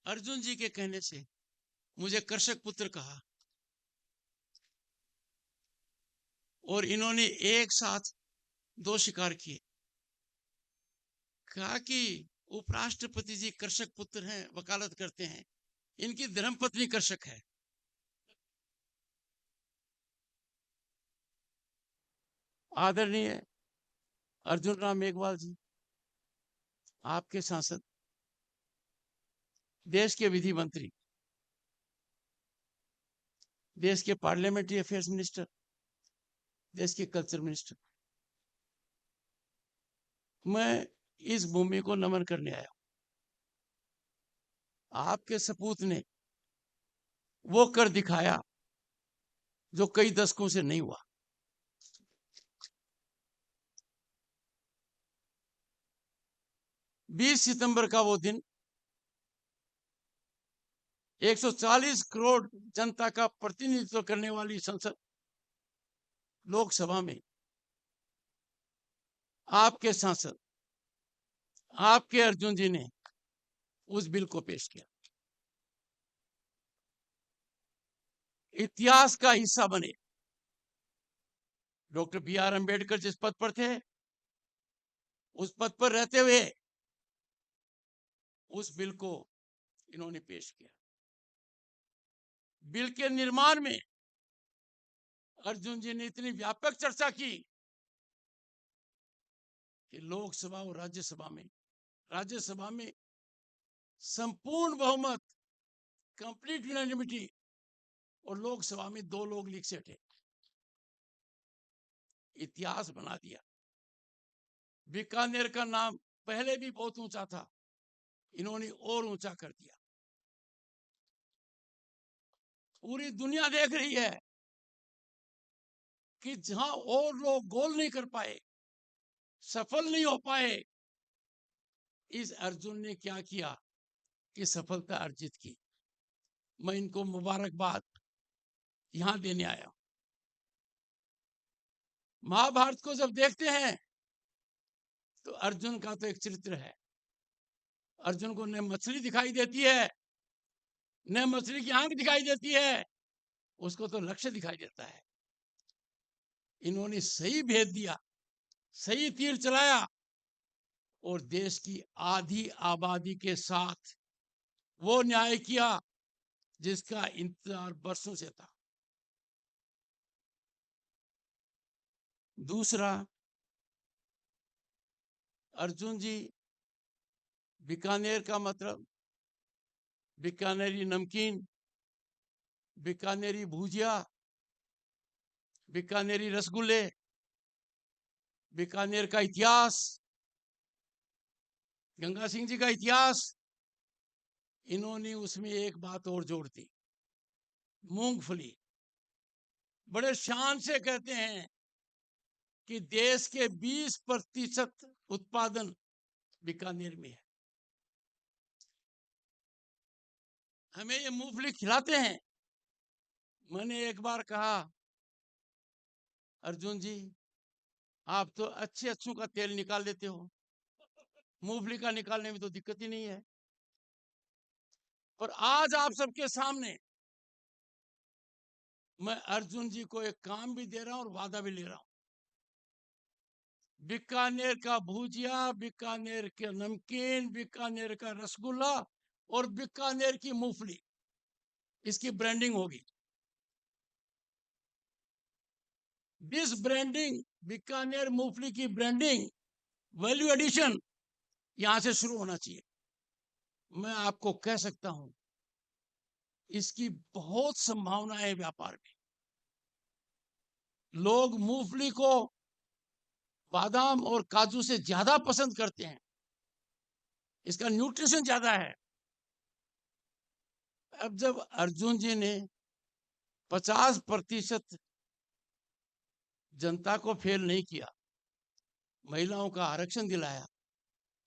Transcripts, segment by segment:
अर्जुन जी के कहने से मुझे कर्षक पुत्र कहा और इन्होंने एक साथ 2 शिकार किए। कहा कि उपराष्ट्रपति जी कर्षक पुत्र हैं, वकालत करते हैं, इनकी धर्मपत्नी कर्षक है। आदरणीय अर्जुन राम मेघवाल जी, आपके सांसद, देश के विधि मंत्री, देश के पार्लियामेंट्री अफेयर्स मिनिस्टर, देश के कल्चर मिनिस्टर, मैं इस भूमि को नमन करने आया हूं। आपके सपूत ने वो कर दिखाया जो कई दशकों से नहीं हुआ। बीस सितंबर का वो दिन 140 करोड़ जनता का प्रतिनिधित्व करने वाली संसद लोकसभा में आपके सांसद, आपके अर्जुन जी ने उस बिल को पेश किया। इतिहास का हिस्सा बने। Doctor B R. अंबेडकर जिस पद पर थे, उस पद पर रहते हुए उस बिल को इन्होंने पेश किया। बिल के निर्माण में अर्जुन जी ने इतनी व्यापक चर्चा की कि लोकसभा और राज्यसभा में संपूर्ण बहुमत, कंप्लीट यूनानिमिटी, और लोकसभा में 2 लोग लीक से हटे। इतिहास बना दिया। बीकानेर का नाम पहले भी बहुत ऊंचा था, इन्होंने और ऊंचा कर दिया। पूरी दुनिया देख रही है कि जहां और लोग गोल नहीं कर पाए, सफल नहीं हो पाए, इस अर्जुन ने क्या किया कि सफलता अर्जित की। मैं इनको मुबारकबाद यहां देने आया। महाभारत को जब देखते हैं तो अर्जुन का तो एक चरित्र है। अर्जुन को न मछली दिखाई देती है, न मछली की आंख दिखाई देती है, उसको तो लक्ष्य दिखाई देता है। इन्होंने सही भेद दिया, सही तीर चलाया और देश की आधी आबादी के साथ वो न्याय किया जिसका इंतजार बरसों से था। दूसरा, अर्जुन जी बीकानेर का मतलब बीकानेरी नमकीन, बीकानेरी भुजिया, बीकानेरी रसगुल्ले, बीकानेर का इतिहास, गंगा सिंह जी का इतिहास, इन्होंने उसमें एक बात और जोड़ दी, मूंगफली। बड़े शान से कहते हैं कि देश के 20% उत्पादन बीकानेर में है। हमें ये मूंगफली खिलाते हैं। मैंने एक बार कहा, अर्जुन जी आप तो अच्छे अच्छों का तेल निकाल लेते हो, मूंगफली का निकालने में तो दिक्कत ही नहीं है। पर आज आप सबके सामने मैं अर्जुन जी को एक काम भी दे रहा हूं और वादा भी ले रहा हूं। बीकानेर का भुजिया, बीकानेर के नमकीन, बीकानेर का रसगुल्ला और बीकानेर की मूंगफली, इसकी ब्रांडिंग होगी। दिस ब्रांडिंग, बीकानेर मूंगफली की ब्रांडिंग, वैल्यू एडिशन यहां से शुरू होना चाहिए। मैं आपको कह सकता हूं इसकी बहुत संभावना है व्यापार में। लोग मूंगफली को बादाम और काजू से ज्यादा पसंद करते हैं, इसका न्यूट्रिशन ज्यादा है। अब जब अर्जुन जी ने 50% जनता को फेल नहीं किया, महिलाओं का आरक्षण दिलाया,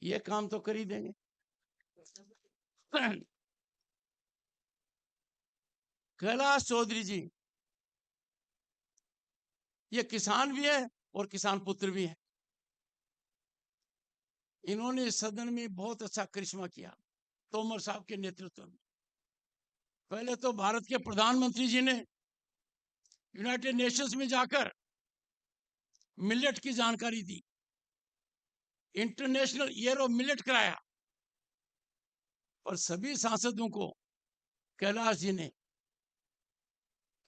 ये काम तो कर ही देंगे। कैलाश चौधरी जी ये किसान भी है और किसान पुत्र भी है। इन्होंने सदन में बहुत अच्छा करिश्मा किया। तोमर साहब के नेतृत्व में। पहले तो भारत के प्रधानमंत्री जी ने यूनाइटेड नेशंस में जाकर मिलेट की जानकारी दी, इंटरनेशनल ईयर ऑफ मिलेट कराया, और सभी सांसदों को कैलाश जी ने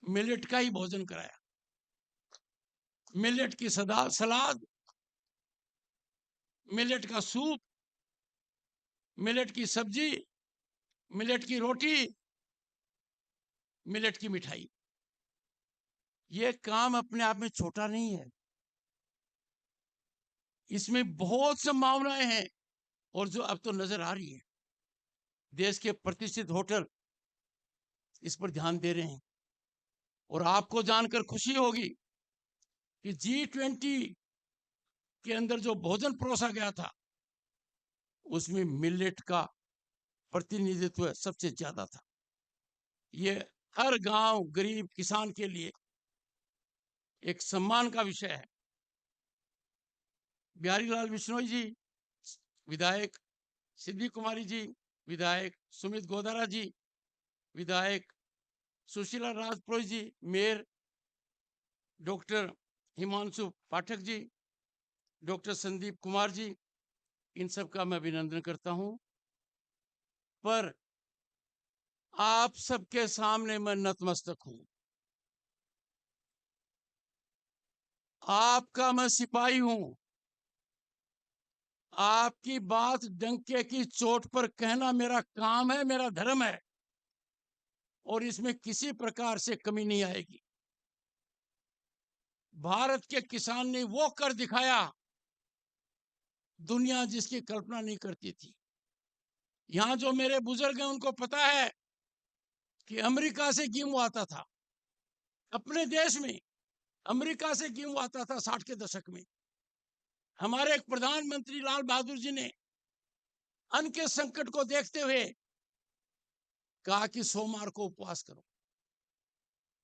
मिलेट का ही भोजन कराया। मिलेट की सलाद, मिलेट का सूप, मिलेट की सब्जी, मिलेट की रोटी, मिलेट की मिठाई। ये काम अपने आप में छोटा नहीं है, इसमें बहुत संभावनाएं हैं, और जो अब तो नजर आ रही है। देश के प्रतिष्ठित होटल इस पर ध्यान दे रहे हैं, और आपको जानकर खुशी होगी कि G20 के अंदर जो भोजन परोसा गया था उसमें मिलेट का प्रतिनिधित्व सबसे ज्यादा था। ये हर गांव गरीब किसान के लिए एक सम्मान का विषय है। बिहारी लाल बिश्नोई जी विधायक, सिद्धि कुमारी जी विधायक, सुमित गोदारा जी विधायक, सुशीला राजपुरोहित जी mayor, doctor Himanshu Pathak ji, doctor Sandeep Kumar ji, इन सब का मैं अभिनंदन करता हूं। पर आप सबके सामने मैं नतमस्तक हूं। आपका मैं सिपाही हूं। आपकी बात डंके की चोट पर कहना मेरा काम है, मेरा धर्म है, और इसमें किसी प्रकार से कमी नहीं आएगी। भारत के किसान ने वो कर दिखाया दुनिया जिसकी कल्पना नहीं करती थी। यहां जो मेरे बुजुर्ग हैं उनको पता है कि अमेरिका से गेहूं आता था, अपने देश में अमेरिका से गेहूं आता था 60 के दशक में। हमारे एक प्रधानमंत्री लाल बहादुर जी ने अन्न के संकट को देखते हुए कहा कि सोमवार को उपवास करो।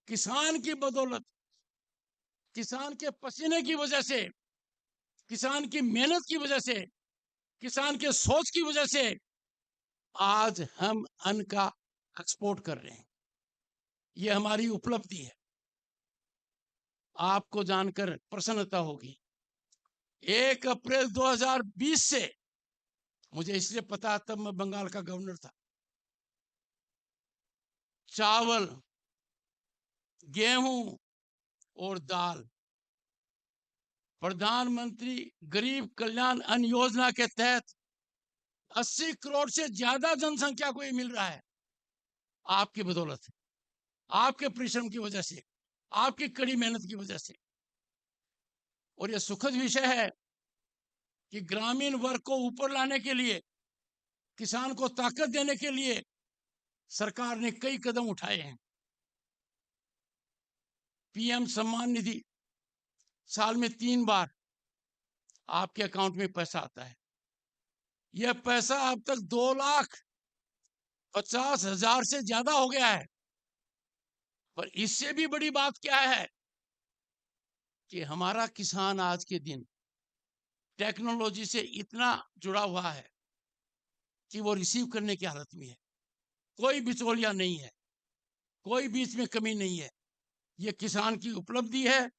किसान की बदौलत, किसान के पसीने की वजह से, किसान की मेहनत की वजह से, किसान के सोच की वजह से आज हम अन्न का एक्सपोर्ट कर रहे हैं। यह हमारी उपलब्धि है। आपको जानकर प्रसन्नता होगी, 1 अप्रैल 2020 से, मुझे इसलिए पता तब मैं बंगाल का गवर्नर था, चावल, गेहूं और दाल प्रधानमंत्री गरीब कल्याण अन्न योजना के तहत 80 करोड़ से ज्यादा जनसंख्या को ये मिल रहा है। आपकी बदौलत, आपके परिश्रम की वजह से, आपकी कड़ी मेहनत की वजह से। और यह सुखद विषय है कि ग्रामीण वर्ग को ऊपर लाने के लिए, किसान को ताकत देने के लिए सरकार ने कई कदम उठाए हैं। पीएम सम्मान निधि, साल में 3 बार आपके अकाउंट में पैसा आता है। यह पैसा अब तक 2,50,000 से ज्यादा हो गया है। पर इससे भी बड़ी बात क्या है कि हमारा किसान आज के दिन टेक्नोलॉजी से इतना जुड़ा हुआ है कि वो रिसीव करने की हालत में है। कोई बिचौलिया नहीं है, कोई बीच में कमी नहीं है। ये किसान की उपलब्धि है,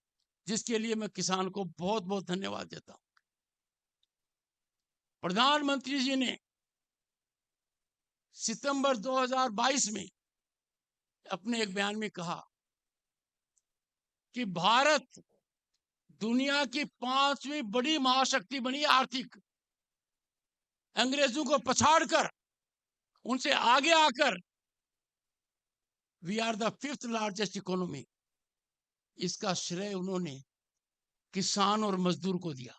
जिसके लिए मैं किसान को बहुत बहुत धन्यवाद देता हूं। प्रधानमंत्री जी ने सितंबर 2022 में अपने एक बयान में कहा कि भारत दुनिया की 5वीं बड़ी महाशक्ति बनी आर्थिक। अंग्रेजों को पछाड़कर, उनसे आगे आकर we are the 5th largest economy. इसका श्रेय उन्होंने किसान और मजदूर को दिया।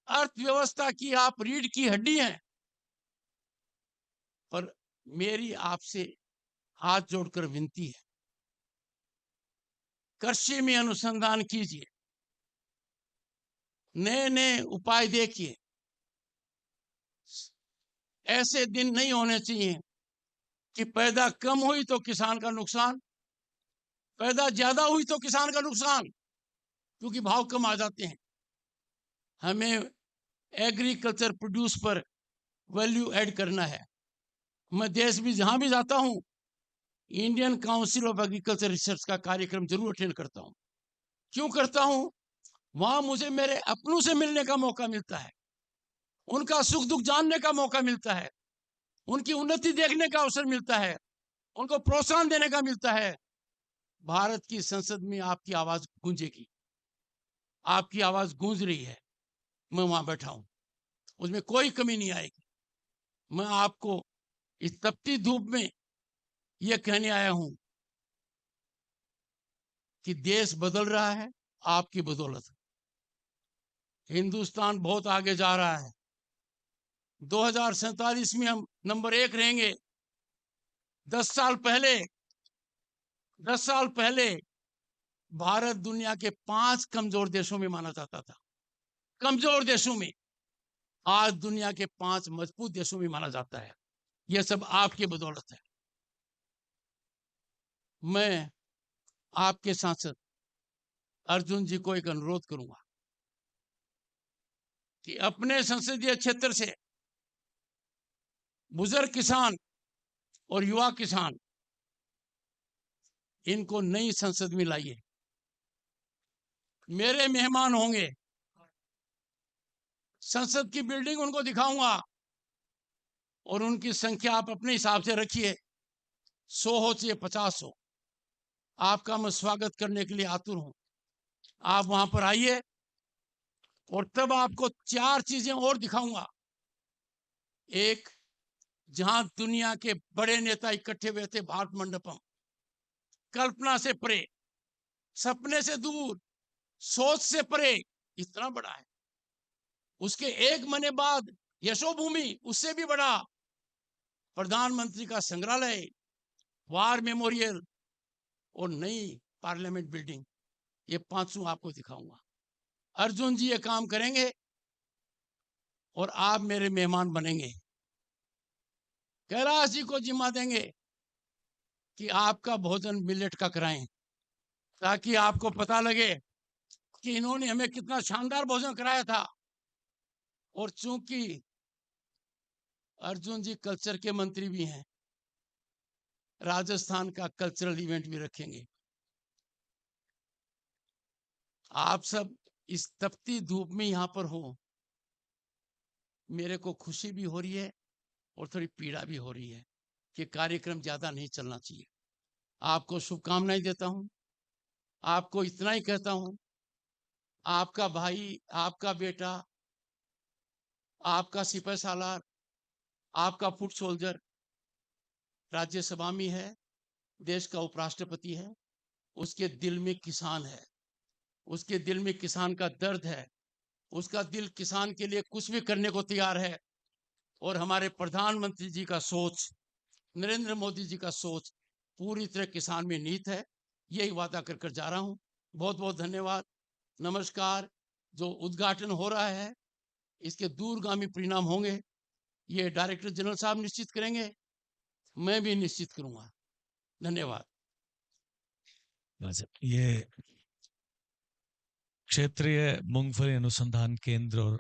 अर्थव्यवस्था की आप रीढ़ की हड्डी हैं, पर मेरी आपसे हाथ जोड़कर विनती है, कृषि में अनुसंधान कीजिए, नए नए उपाय देखिए। ऐसे दिन नहीं होने चाहिए कि पैदा कम हुई तो किसान का नुकसान, पैदा ज्यादा हुई तो किसान का नुकसान, क्योंकि भाव कम आ जाते हैं। हमें एग्रीकल्चर प्रोड्यूस पर वैल्यू ऐड करना है। मैं देश भी जहां भी जाता हूं, Indian council of agriculture research का कार्यक्रम जरूर अटेंड करता हूं। क्यों करता हूं? वहां मुझे मेरे अपनों से मिलने का मौका मिलता है, उनका सुख दुख जानने का मौका मिलता है, उनकी उन्नति देखने का अवसर मिलता है, उनको प्रोत्साहन देने का मिलता है। भारत की संसद में आपकी आवाज गूंजेगी, आपकी आवाज गूंज रही है। मैं वहां बैठा हूं, उसमें कोई कमी नहीं आएगी। मैं आपको इस तपती धूप में यह कहने आया हूं कि देश बदल रहा है आपकी बदौलत। हिंदुस्तान बहुत आगे जा रहा है। 2047 में हम नंबर 1 रहेंगे। 10 साल पहले भारत दुनिया के 5 कमजोर देशों में माना जाता था। कमजोर देशों में, आज दुनिया के 5 मजबूत देशों में माना जाता है। यह सब आपकी बदौलत है। मैं आपके सांसद अर्जुन जी को एक अनुरोध करूंगा कि अपने संसदीय क्षेत्र से बुजुर्ग किसान और युवा किसान, इनको नई संसद में लाइए। मेरे मेहमान होंगे। संसद की बिल्डिंग उनको दिखाऊंगा और उनकी संख्या आप अपने हिसाब से रखिए, 100 हो चाहे 50 हो। आपका मैं स्वागत करने के लिए आतुर हूं। आप वहां पर आइए और तब आपको 4 चीजें और दिखाऊंगा। एक, जहां दुनिया के बड़े नेता इकट्ठे हुए थे, भारत मंडपम, कल्पना से परे, सपने से दूर, सोच से परे, इतना बड़ा है। उसके 1 महीने बाद यशोभूमि, उससे भी बड़ा, प्रधानमंत्री का संग्रहालय, वार मेमोरियल और नई पार्लियामेंट बिल्डिंग, ये 5 आपको दिखाऊंगा। अर्जुन जी ये काम करेंगे और आप मेरे मेहमान बनेंगे। कैलाश जी को जिम्मा देंगे कि आपका भोजन मिलेट का कराएं, ताकि आपको पता लगे कि इन्होंने हमें कितना शानदार भोजन कराया था। और चूंकि अर्जुन जी कल्चर के मंत्री भी हैं, राजस्थान का कल्चरल इवेंट भी रखेंगे। आप सब इस तपती धूप में यहां पर हो, मेरे को खुशी भी हो रही है और थोड़ी पीड़ा भी हो रही है कि कार्यक्रम ज्यादा नहीं चलना चाहिए। आपको शुभकामनाएं देता हूं। आपको इतना ही कहता हूं, आपका भाई, आपका बेटा, आपका सिपह सालार, आपका फुट सोल्जर राज्यसभा में है, देश का उपराष्ट्रपति है। उसके दिल में किसान है, उसके दिल में किसान का दर्द है, उसका दिल किसान के लिए कुछ भी करने को तैयार है। और हमारे प्रधानमंत्री जी का सोच, नरेंद्र मोदी जी का सोच पूरी तरह किसान में नीत है। यही वादा कर कर जा रहा हूं। बहुत बहुत धन्यवाद, नमस्कार। जो उद्घाटन हो रहा है, इसके दूरगामी परिणाम होंगे, ये डायरेक्टर जनरल साहब निश्चित करेंगे, मैं भी निश्चित करूंगा। धन्यवाद। ये क्षेत्रीय मूंगफली अनुसंधान केंद्र और